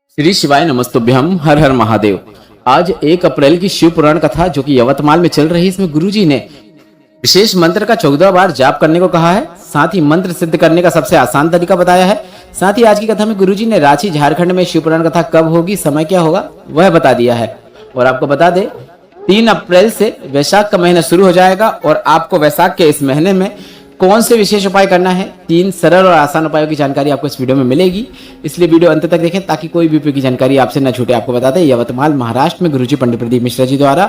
श्री शिवाय नमस्तुभ्यम। हर हर महादेव। आज 1 अप्रैल की शिव पुराण कथा जो कि यवतमाल में चल रही है, इसमें गुरुजी ने विशेष मंत्र का 14 बार जाप करने को कहा है। साथ ही मंत्र सिद्ध करने का सबसे आसान तरीका बताया है। साथ ही आज की कथा में गुरुजी ने रांची झारखंड में शिव पुराण कथा कब होगी, समय क्या होगा, वह बता दिया है। और आपको बता दे 3 अप्रैल से वैशाख का महीना शुरू हो जाएगा और आपको वैशाख के इस महीने में कौन से विशेष उपाय करना है, 3 सरल और आसान उपायों की जानकारी आपको इस वीडियो में मिलेगी। इसलिए वीडियो अंत तक देखें ताकि कोई भी उपयोगी जानकारी आपसे न छूटे। आपको बता दें यवतमाल महाराष्ट्र में गुरुजी पंडित प्रदीप मिश्रा जी द्वारा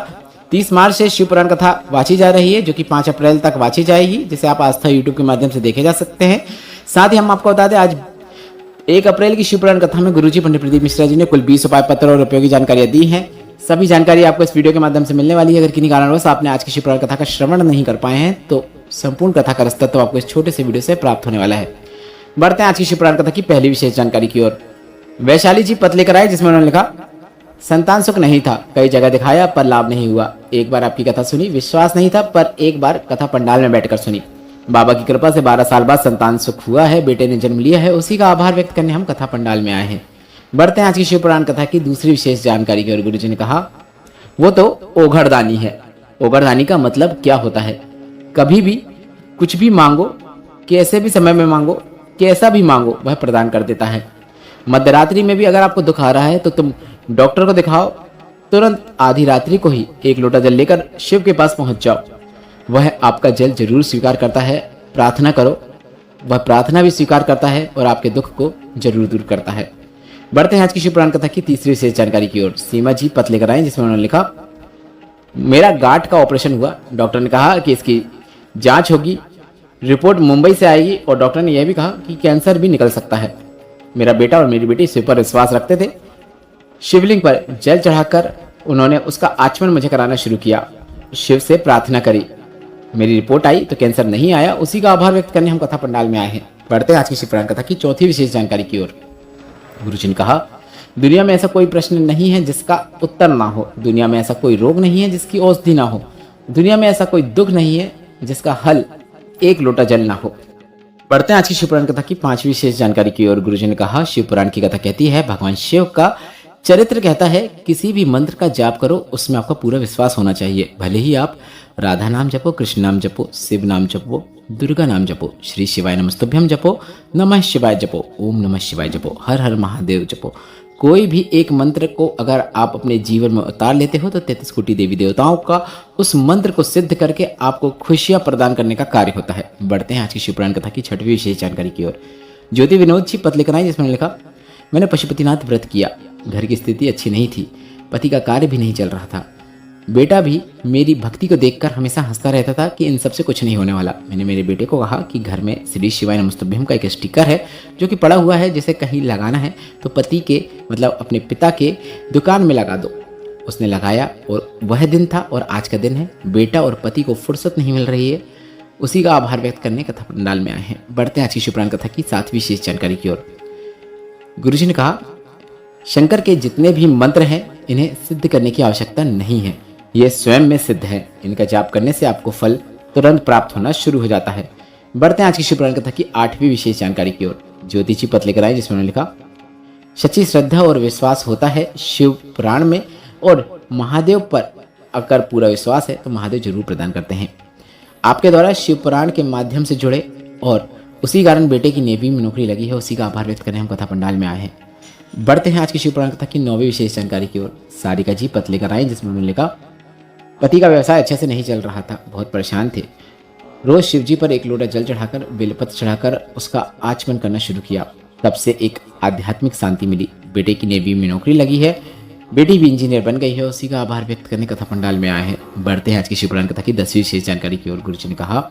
30 मार्च से शिव पुराण कथा वाची जा रही है, जो कि 5 अप्रैल तक वाची जाएगी, जिसे आप आस्था यूट्यूब के माध्यम से देखे जा सकते हैं। साथ ही हम आपको बता दें आज 1 अप्रैल की शिव पुराण कथा में गुरुजी पंडित प्रदीप मिश्रा जी ने कुल 20 उपाय पत्र और उपयोगी जानकारियां दी हैं। सभी जानकारी आपको इस वीडियो के माध्यम से मिलने वाली है। अगर किन्हीं कारणवश आपने आज की शिव पुराण कथा का श्रवण नहीं कर पाए हैं तो संपूर्ण कथा का रस्तत्व तो आपको इस छोटे से वीडियो से प्राप्त होने वाला है। बढ़ते हैं आज की शिव पुराण कथा की पहली विशेष जानकारी की ओर। वैशाली जी पत्र लेकर आए, जिसमें उन्होंने लिखा, संतान सुख नहीं था, कई जगह दिखाया पर लाभ नहीं हुआ। एक बार आपकी कथा सुनी, विश्वास नहीं था, पर एक बार कथा पंडाल में बैठकर सुनी। बाबा की कृपा से 12 साल बाद संतान सुख हुआ है, बेटे ने जन्म लिया है, उसी का आभार व्यक्त करने हम कथा पंडाल में आए हैं। बढ़ते हैं आज की शिव पुराण कथा की दूसरी विशेष जानकारी की ओर। गुरुजी ने कहा, वो तो ओघड़दानी है। ओघड़दानी का मतलब क्या होता है? कभी भी कुछ भी मांगो, कैसे भी समय में मांगो, कैसा भी मांगो, वह प्रदान कर देता है। मध्यरात्रि में भी अगर आपको दुख आ रहा है तो तुम डॉक्टर को दिखाओ, तुरंत आधी रात्रि को ही 1 लोटा जल लेकर शिव के पास पहुंच जाओ, वह आपका जल जरूर स्वीकार करता है। प्रार्थना करो, वह प्रार्थना भी स्वीकार करता है और आपके दुख को जरूर दूर करता है। बढ़ते हैं आज की शिव पुराण कथा की तीसरी विशेष जानकारी की ओर। सीमा जी पत्र लेकर आए, जिसमें उन्होंने लिखा, मेरा गांठ का ऑपरेशन हुआ, डॉक्टर ने कहा कि इसकी जांच होगी, रिपोर्ट मुंबई से आएगी और डॉक्टर ने यह भी कहा कि कैंसर भी निकल सकता है। मेरा बेटा और मेरी बेटी शिव पर विश्वास रखते थे। शिवलिंग पर जल चढ़ाकर उन्होंने उसका आचमन मुझे कराना शुरू किया, शिव से प्रार्थना करी, मेरी रिपोर्ट आई तो कैंसर नहीं आया, उसी का आभार व्यक्त करने हम कथा पंडाल में आए हैं। बढ़ते हैं आज की शिव पुराण कथा की चौथी विशेष जानकारी की ओर। गुरुजी ने कहा, दुनिया में ऐसा कोई प्रश्न नहीं है जिसका उत्तर ना हो, दुनिया में ऐसा कोई रोग नहीं है जिसकी औषधि ना हो, दुनिया में ऐसा कोई दुख नहीं है जिसका हल 1 लोटा जल ना हो। बढ़ते हैं आज की शिव पुराण कथा की 5वीं विशेष जानकारी की ओर। गुरुजी ने कहा, शिव पुराण की कथा कहती है, भगवान शिव का चरित्र कहता है, किसी भी मंत्र का जाप करो उसमें आपका पूरा विश्वास होना चाहिए। भले ही आप राधा नाम जपो, कृष्ण नाम जपो, शिव नाम जपो, दुर्गा नाम जपो, श्री शिवाय नमस्तुभ्यम जपो, नमः शिवाय जपो, ओम नमः शिवाय जपो, हर हर महादेव जपो, कोई भी एक मंत्र को अगर आप अपने जीवन में उतार लेते हो तो 33 कोटि देवी देवताओं का उस मंत्र को सिद्ध करके आपको खुशियां प्रदान करने का कार्य होता है। बढ़ते हैं आज की शिव पुराण कथा की 6वीं विशेष जानकारी की ओर। ज्योति विनोद जी पत्र लेकर आई, जिसमें लिखा, मैंने पशुपतिनाथ व्रत किया, घर की स्थिति अच्छी नहीं थी, पति का कार्य भी नहीं चल रहा था, बेटा भी मेरी भक्ति को देखकर हमेशा हंसता रहता था कि इन सबसे कुछ नहीं होने वाला। मैंने मेरे बेटे को कहा कि घर में श्री शिवाय नमस्तुभ्यम का एक स्टिकर है जो कि पड़ा हुआ है, जिसे कहीं लगाना है तो पति के मतलब अपने पिता के दुकान में लगा दो। उसने लगाया और वह दिन था और आज का दिन है। बेटा और पति को फुर्सत नहीं मिल रही है, उसी का आभार व्यक्त करने कथा पंडाल में आए हैं। बढ़ते हैं आज की शिव पुराण कथा की 7वीं विशेष जानकारी की ओर। गुरुजी ने कहा, शंकर के जितने भी मंत्र हैं इन्हें सिद्ध करने की आवश्यकता नहीं है, ये स्वयं में सिद्ध है, इनका जाप करने से आपको फल तुरंत प्राप्त होना शुरू हो जाता है। बढ़ते हैं आज की शिव पुराण कथा की 8वीं विशेष जानकारी की ओर। ज्योति जी पत्र लेकर आए, जिसमें उन्होंने लिखा, सच्ची श्रद्धा और विश्वास होता है शिव पुराण में और महादेव पर अगर पूरा विश्वास है तो महादेव जरूर प्रदान करते हैं। आपके द्वारा शिव पुराण के माध्यम से जुड़े और उसी कारण बेटे की नेवी में नौकरी लगी है, उसी का आभार व्यक्त करने हम कथा पंडाल में आए हैं। बढ़ते हैं आज की शिव पुराण कथा की 9वीं विशेष जानकारी की ओर। सारिका जी पत्र लेकर आए, जिसमें उन्होंने लिखा, पति का व्यवसाय अच्छे से नहीं चल रहा था, बहुत परेशान थे, रोज शिव जी पर 1 लोटा जल चढ़ाकर बेलपत्र चढ़ाकर उसका आचमन करना शुरू किया, तब से एक आध्यात्मिक शांति मिली, बेटे की नेवी में नौकरी लगी है, बेटी भी इंजीनियर बन गई है, उसी का आभार व्यक्त करने कथा पंडाल में आए हैं। बढ़ते हैं आज की शिव पुराण कथा की 10वीं विशेष जानकारी की ओर। गुरुजी ने कहा,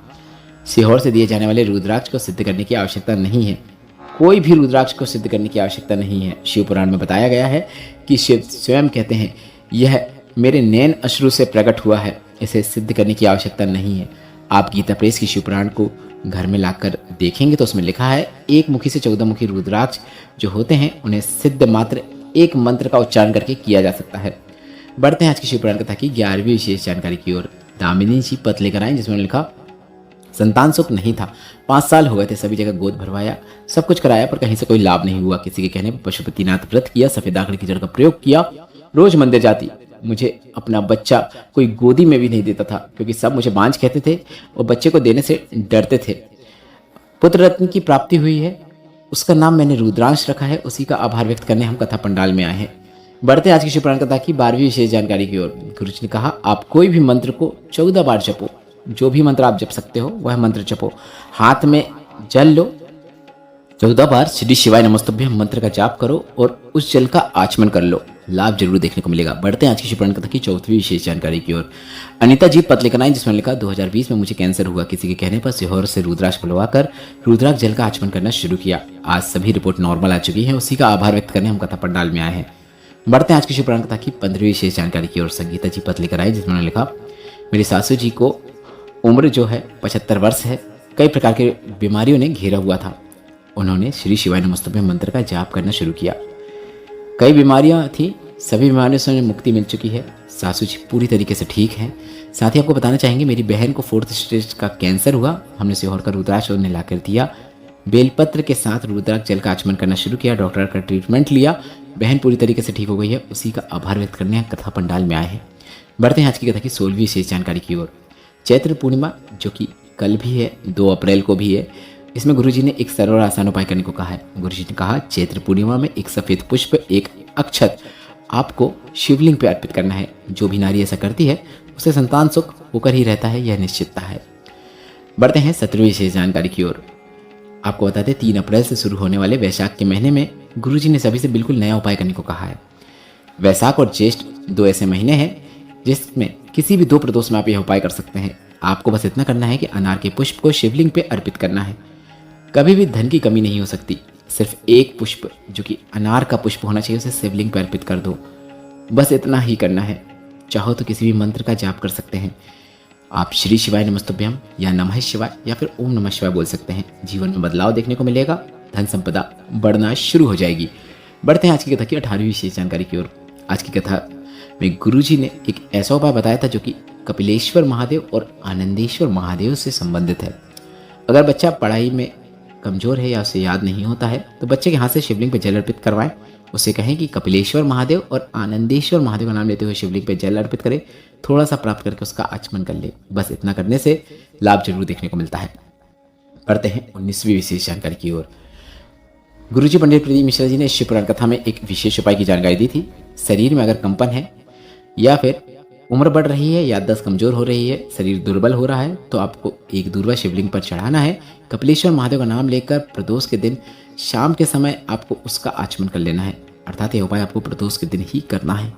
सीहोर से दिए जाने वाले रुद्राक्ष को सिद्ध करने की आवश्यकता नहीं है, कोई भी रुद्राक्ष को सिद्ध करने की आवश्यकता नहीं है। शिव पुराण में बताया गया है कि शिव स्वयं कहते हैं, यह मेरे नैन अश्रु से प्रकट हुआ है, इसे सिद्ध करने की आवश्यकता नहीं है। आप गीता प्रेस की शिव पुराण को घर में लाकर देखेंगे तो उसमें लिखा है, 1 मुखी से 14 मुखी रुद्राक्ष जो होते हैं उन्हें सिद्ध मात्र एक मंत्र का उच्चारण करके किया जा सकता है। बढ़ते हैं आज की शिव पुराण कथा की 11वीं विशेष जानकारी की ओर। दामिनी जी पत्र लेकर आए, जिसमें लिखा, संतान सुख नहीं था। 5 साल हो गए थे, सभी जगह गोद भरवाया, सब कुछ कराया, पर कहीं से कोई लाभ नहीं हुआ। किसी के कहने पर पशुपतिनाथ व्रत किया, सफेद आंकड़े की जड़ का प्रयोग किया, रोज मंदिर जाती। मुझे अपना बच्चा कोई गोदी में भी नहीं देता था, क्योंकि सब मुझे बांझ कहते थे और बच्चे को देने से डरते थे। पुत्र रत्न की प्राप्ति हुई है, उसका नाम मैंने रुद्रांश रखा है, उसी का आभार व्यक्त करने हम कथा पंडाल में आए हैं। बढ़ते आज की शिव पुराण कथा की 12वीं विशेष जानकारी की ओर। गुरु जी ने कहा, आप कोई भी मंत्र को 14 बार जपो। जो भी मंत्र आप जप सकते हो वह मंत्र जपो। हाथ में जल लो, 14 बार श्री शिवाय नमस्तुभ्यम मंत्र का जाप करो और उस जल का आचमन कर लो। लाभ जरूर देखने को मिलेगा। बढ़ते हैं आज की शिव पुराण कथा की 4वीं विशेष जानकारी की ओर। अनिता जी पत्र लेकर आई, जिसमें लिखा 2020 में मुझे कैंसर हुआ। किसी के कहने पर सिहोर से रुद्राक्ष बुलवाकर रुद्राक्ष जल का आचमन करना शुरू किया। आज सभी रिपोर्ट नॉर्मल आ चुकी है, उसी का आभार व्यक्त करने हम कथा पंडाल में आए हैं। बढ़ते हैं आज की शिव पुराण कथा की 15वीं विशेष जानकारी की ओर। संगीता जी पत्र लेकर आई, जिसमें लिखा, मेरी सासू जी को उम्र जो है 75 वर्ष है, कई प्रकार की बीमारियों ने घेरा हुआ था। उन्होंने श्री शिवाय नमस्तुभ्यम मंत्र का जाप करना शुरू किया। कई बीमारियां थी, सभी बीमारियों से उन्हें मुक्ति मिल चुकी है। सासू जी पूरी तरीके से ठीक हैं। साथ ही आपको बताना चाहेंगे, मेरी बहन को 4th स्टेज का कैंसर हुआ। हमने सिहोर का रुद्राक्ष उन्हें लाकर दिया, बेलपत्र के साथ रुद्राक्ष जल का आचमन करना शुरू किया, डॉक्टर का ट्रीटमेंट लिया, बहन पूरी तरीके से ठीक हो गई है। उसी का आभार व्यक्त करने कथा पंडाल में आए हैं। बढ़ते हैं आज की कथा की 16वीं विशेष जानकारी की ओर। चैत्र पूर्णिमा जो कि कल भी है, 2 अप्रैल को भी है, इसमें गुरुजी ने एक सरल और आसान उपाय करने को कहा है। गुरुजी ने कहा, चैत्र पूर्णिमा में एक सफेद पुष्प, एक अक्षत आपको शिवलिंग पे अर्पित करना है। जो भी नारी ऐसा करती है उसे संतान सुख होकर ही रहता है, यह निश्चितता है। बढ़ते हैं 17वीं विशेष जानकारी की ओर। आपको बता दें, 3 अप्रैल से शुरू होने वाले वैशाख के महीने में गुरुजी ने सभी से बिल्कुल नया उपाय करने को कहा है। वैशाख और ज्येष्ठ 2 ऐसे महीने हैं जिसमें किसी भी 2 प्रदोष में आप यह उपाय कर सकते हैं। आपको बस इतना करना है कि अनार के पुष्प को शिवलिंग पे अर्पित करना है। कभी भी धन की कमी नहीं हो सकती। सिर्फ एक पुष्प जो कि अनार का पुष्प होना चाहिए, उसे शिवलिंग पर अर्पित कर दो। बस इतना ही करना है। चाहो तो किसी भी मंत्र का जाप कर सकते हैं। आप श्री शिवाय नमस्तुभ्यम या नमः शिवाय या फिर ओम नमः शिवाय बोल सकते हैं। जीवन में बदलाव देखने को मिलेगा, धन संपदा बढ़ना शुरू हो जाएगी। बढ़ते हैं आज की कथा की 18वीं विशेष जानकारी की ओर। आज की कथा में गुरुजी ने एक ऐसा उपाय बताया था जो कि कपिलेश्वर महादेव और आनंदेश्वर महादेव से संबंधित है। अगर बच्चा पढ़ाई में कमजोर है या उसे याद नहीं होता है तो बच्चे के हाथ से शिवलिंग पर जल अर्पित करवाएं। उसे कहें कि कपिलेश्वर महादेव और आनंदेश्वर महादेव का नाम लेते हुए शिवलिंग पर जल अर्पित करे, थोड़ा सा प्राप्त करके उसका आचमन कर ले। बस इतना करने से लाभ जरूर देखने को मिलता है। पढ़ते हैं 19वीं विशेष जानकारी की ओर। गुरुजी पंडित प्रदीप मिश्रा जी ने शिव पुराण कथा में एक विशेष उपाय की जानकारी दी थी। शरीर में अगर कंपन है या फिर उम्र बढ़ रही है, याददाश्त कमजोर हो रही है, शरीर दुर्बल हो रहा है, तो आपको एक दूर्वा शिवलिंग पर चढ़ाना है। कपिलेश्वर महादेव का नाम लेकर प्रदोष के दिन शाम के समय आपको उसका आचमन कर लेना है। अर्थात यह उपाय आपको प्रदोष के दिन ही करना है।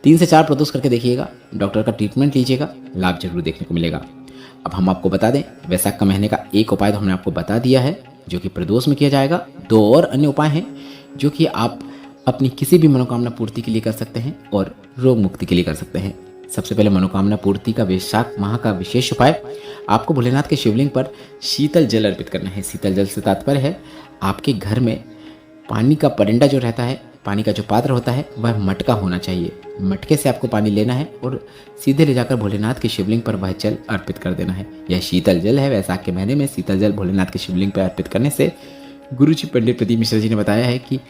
3 से 4 प्रदोष करके देखिएगा, डॉक्टर का ट्रीटमेंट लीजिएगा, लाभ जरूर देखने को मिलेगा। अब हम आपको बता दें, वैशाख का महीने का एक उपाय तो हमने आपको बता दिया है जो कि प्रदोष में किया जाएगा। 2 और अन्य उपाय हैं जो कि आप अपनी किसी भी मनोकामना पूर्ति के लिए कर सकते हैं और रोग मुक्ति के लिए कर सकते हैं। सबसे पहले मनोकामना पूर्ति का वैशाख माह का विशेष उपाय, आपको भोलेनाथ के शिवलिंग पर शीतल जल अर्पित करना है। शीतल जल से तात्पर्य है आपके घर में पानी का परिंदा जो रहता है, पानी का जो पात्र होता है वह मटका होना चाहिए। मटके से आपको पानी लेना है और सीधे ले जाकर भोलेनाथ के शिवलिंग पर वह जल अर्पित कर देना है। यह शीतल जल है। वैशाख के महीने में शीतल जल भोलेनाथ के शिवलिंग पर अर्पित करने से गुरुजी पंडित प्रदीप मिश्रा जी ने बताया है कि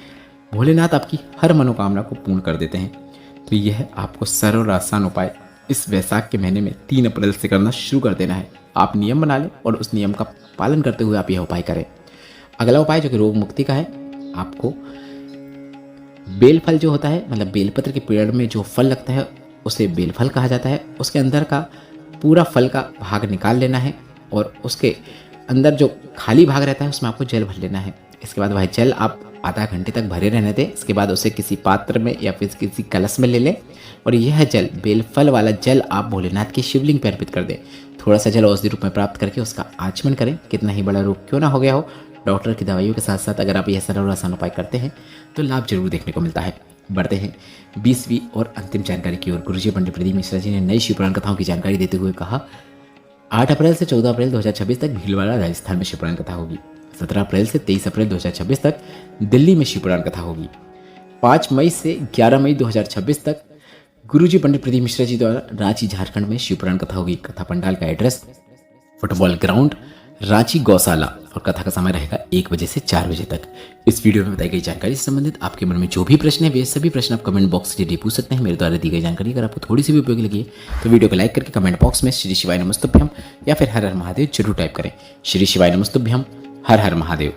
भोलेनाथ आपकी हर मनोकामना को पूर्ण कर देते हैं। तो यह आपको सरल और आसान उपाय इस वैशाख के महीने में 3 अप्रैल से करना शुरू कर देना है। आप नियम बना लें और उस नियम का पालन करते हुए आप यह उपाय करें। अगला उपाय जो कि रोग मुक्ति का है, आपको बेलफल जो होता है, मतलब बेलपत्र के पेड़ में जो फल लगता है उसे बेलफल कहा जाता है। उसके अंदर का पूरा फल का भाग निकाल लेना है और उसके अंदर जो खाली भाग रहता है उसमें आपको जल भर लेना है। इसके बाद वह जल आप आधा घंटे तक भरे रहने दें। इसके बाद उसे किसी पात्र में या फिर किसी कलश में ले लें और यह जल, बेलफल वाला जल, आप भोलेनाथ की शिवलिंग पर अर्पित कर दें। थोड़ा सा जल औषधि रूप में प्राप्त करके उसका आचमन करें। कितना ही बड़ा रोग क्यों ना हो गया हो, डॉक्टर की दवाइयों के साथ साथ अगर आप यह सरल और आसान उपाय करते हैं तो लाभ जरूर देखने को मिलता है। बढ़ते हैं 20वीं और अंतिम जानकारी की ओर। गुरुजी पंडित प्रदीप मिश्रा जी ने नई शिव पुराण कथाओं की जानकारी देते हुए कहा, 8 अप्रैल से 14 अप्रैल 2026 तक भीलवाड़ा राजस्थान में शिव पुराण कथा होगी। 17 अप्रैल से 23 अप्रैल 2026 तक दिल्ली में शिव पुराण कथा होगी। 5 मई से 11 मई 2026 तक गुरुजी पंडित प्रदीप मिश्रा जी द्वारा रांची झारखंड में शिव पुराण कथा होगी। कथा पंडाल का एड्रेस फुटबॉल ग्राउंड, रांची गौशाला। और कथा का समय रहेगा 1 बजे से 4 बजे तक। इस वीडियो में बताई गई जानकारी से संबंधित आपके मन में जो भी प्रश्न है वे सभी प्रश्न आप कमेंट बॉक्स के जरिए पूछ सकते हैं। मेरे द्वारा दी गई जानकारी अगर आपको थोड़ी सी भी उपयोगी लगी तो वीडियो को लाइक करके कमेंट बॉक्स में श्री शिवाय नमस्तुभ्यम या फिर हर हर महादेव जरूर टाइप करें। श्री शिवाय नमस्तुभ्यम, हर हर महादेव।